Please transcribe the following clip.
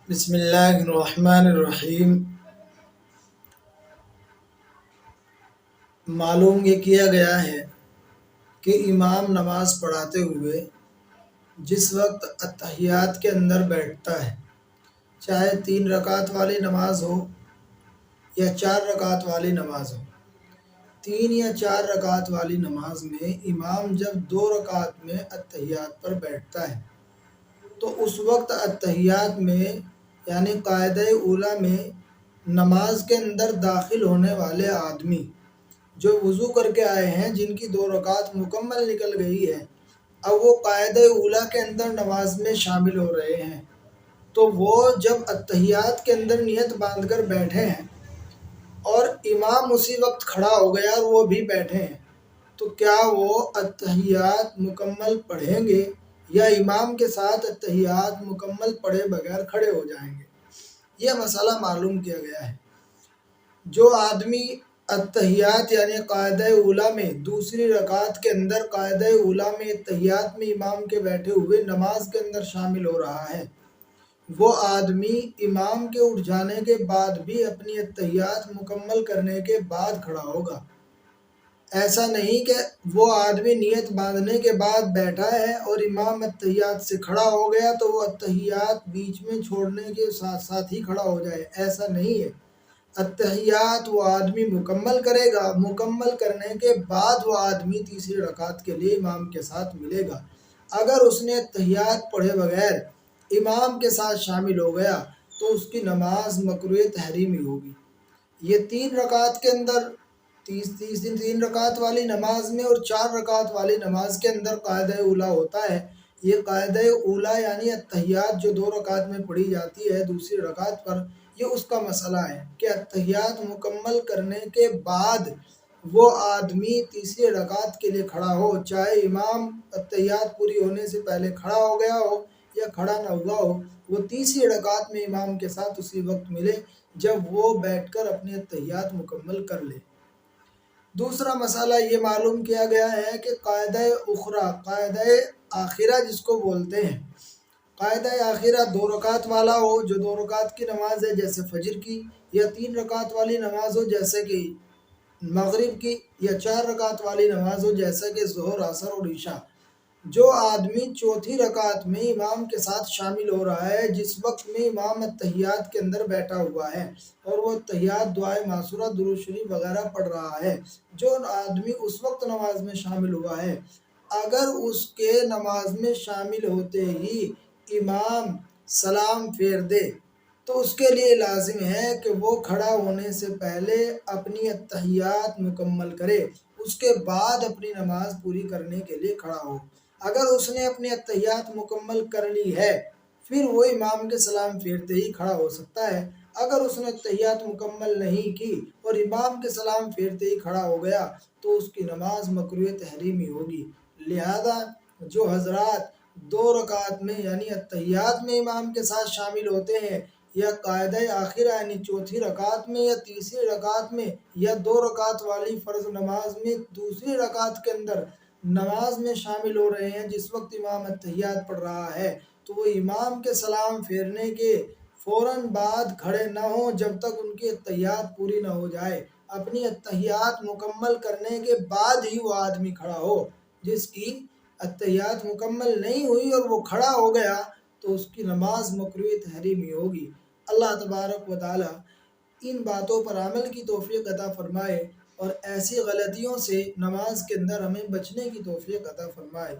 بسم اللہ الرحمن الرحیم۔ معلوم یہ کیا گیا ہے کہ امام نماز پڑھاتے ہوئے جس وقت اتحیات کے اندر بیٹھتا ہے، چاہے 3 رکعت والی نماز ہو یا 4 رکعت والی نماز ہو، 3 یا 4 رکعت والی نماز میں امام جب 2 رکعت میں اتحیات پر بیٹھتا ہے تو اس وقت اتحیات میں یعنی قاعدہ اولیٰ میں نماز کے اندر داخل ہونے والے آدمی جو وضو کر کے آئے ہیں، جن کی 2 رکعت مکمل نکل گئی ہے، اب وہ قاعدہ اولیٰ کے اندر نماز میں شامل ہو رہے ہیں، تو وہ جب اتحیات کے اندر نیت باندھ کر بیٹھے ہیں اور امام اسی وقت کھڑا ہو گیا اور وہ بھی بیٹھے ہیں، تو کیا وہ اتحیات مکمل پڑھیں گے یا امام کے ساتھ اتحیات مکمل پڑھے بغیر کھڑے ہو جائیں گے؟ یہ مسئلہ معلوم کیا گیا ہے۔ جو آدمی اتحیات یعنی قاعدہ اولیٰ میں 2 رکعت کے اندر قاعدہ اولیٰ میں اتحیات میں امام کے بیٹھے ہوئے نماز کے اندر شامل ہو رہا ہے، وہ آدمی امام کے اٹھ جانے کے بعد بھی اپنی اتحیات مکمل کرنے کے بعد کھڑا ہوگا۔ ایسا نہیں کہ وہ آدمی نیت باندھنے کے بعد بیٹھا ہے اور امام اتحیات سے کھڑا ہو گیا تو وہ اتحیات بیچ میں چھوڑنے کے ساتھ ساتھ ہی کھڑا ہو جائے، ایسا نہیں ہے۔ اتحیات وہ آدمی مکمل کرے گا، مکمل کرنے کے بعد وہ آدمی 3 رکعت کے لیے امام کے ساتھ ملے گا۔ اگر اس نے اتحیات پڑھے بغیر امام کے ساتھ شامل ہو گیا تو اس کی نماز مکروہ تحریمی ہوگی۔ یہ 3 رکعت کے اندر 3 رکعت والی نماز میں اور 4 رکعت والی نماز کے اندر قاعدہ اولیٰ ہوتا ہے۔ یہ قاعدہ اولیٰ یعنی اتحیات جو 2 رکعت میں پڑھی جاتی ہے دوسری رکعت پر، یہ اس کا مسئلہ ہے کہ اتحیات مکمل کرنے کے بعد وہ آدمی 3 رکعت کے لیے کھڑا ہو، چاہے امام اتحیات پوری ہونے سے پہلے کھڑا ہو گیا ہو یا کھڑا نہ ہوا ہو، وہ 3 رکعت میں امام کے ساتھ اسی وقت ملے جب وہ بیٹھ کر اپنے اتحیات مکمل کر لے۔ دوسرا مسئلہ یہ معلوم کیا گیا ہے کہ قاعدہ اخری، قاعدہ آخرہ جس کو بولتے ہیں، قاعدہ آخرہ 2 رکعت والا ہو، جو 2 رکعت کی نماز ہے جیسے فجر کی، یا 3 رکعت والی نماز ہو جیسے کہ مغرب کی، یا 4 رکعت والی نماز ہو جیسا کہ ظہر، عصر اور عشاء۔ جو آدمی چوتھی رکعت میں امام کے ساتھ شامل ہو رہا ہے جس وقت میں امام اتحیات کے اندر بیٹھا ہوا ہے اور وہ اتحیات، دعائے معصورہ، درود شریف وغیرہ پڑھ رہا ہے، جو آدمی اس وقت نماز میں شامل ہوا ہے، اگر اس کے نماز میں شامل ہوتے ہی امام سلام پھیر دے تو اس کے لیے لازم ہے کہ وہ کھڑا ہونے سے پہلے اپنی اتحیات مکمل کرے، اس کے بعد اپنی نماز پوری کرنے کے لیے کھڑا ہو۔ اگر اس نے اپنی اتحیات مکمل کر لی ہے پھر وہ امام کے سلام پھیرتے ہی کھڑا ہو سکتا ہے۔ اگر اس نے اتحیات مکمل نہیں کی اور امام کے سلام پھیرتے ہی کھڑا ہو گیا تو اس کی نماز مکروہ تحریمی ہوگی۔ لہذا جو حضرات 2 رکعت میں یعنی اتحیات میں امام کے ساتھ شامل ہوتے ہیں یا قاعدہ آخرہ یعنی چوتھی رکعت میں یا تیسری رکعت میں یا 2 رکعت والی فرض نماز میں دوسری رکعت کے اندر نماز میں شامل ہو رہے ہیں جس وقت امام اتحیات پڑھ رہا ہے، تو وہ امام کے سلام پھیرنے کے فوراً بعد کھڑے نہ ہوں جب تک ان کی اتحیات پوری نہ ہو جائے۔ اپنی اتحیات مکمل کرنے کے بعد ہی وہ آدمی کھڑا ہو۔ جس کی اتحیات مکمل نہیں ہوئی اور وہ کھڑا ہو گیا تو اس کی نماز مکروہ تحریمی ہوگی۔ اللہ تبارک و تعالی ان باتوں پر عمل کی توفیق عطا فرمائے اور ایسی غلطیوں سے نماز کے اندر ہمیں بچنے کی توفیق عطا فرمائے۔